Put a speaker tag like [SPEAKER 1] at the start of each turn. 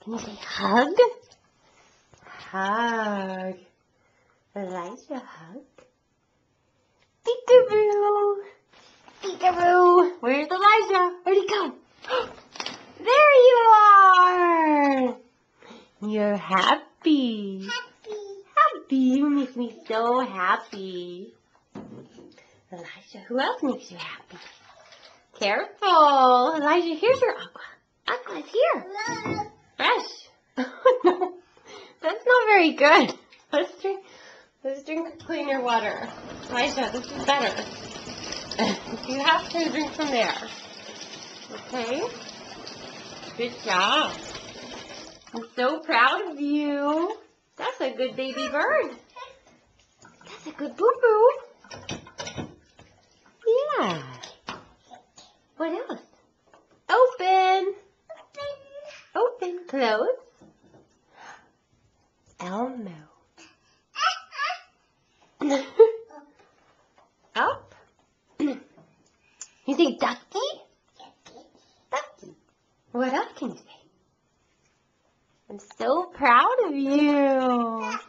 [SPEAKER 1] Can you say hug? Hug. Elijah, hug. Peekaboo. Peekaboo. Where's Elijah? Where'd he go? There you are. You're happy. Happy. You make me so happy. Elijah, who else makes you happy? Careful. Elijah, here's your aqua. Aqua's here. Fresh. No, that's not very good. Let's drink cleaner water. Elijah, this is better. You have to drink from there. Okay? Good job. I'm so proud of you. That's a good baby bird. That's a good boo-boo. Yeah. What else? Open. Open. Close. Elmo. Up. You say ducky? Ducky. What else can you say? I'm so proud of you.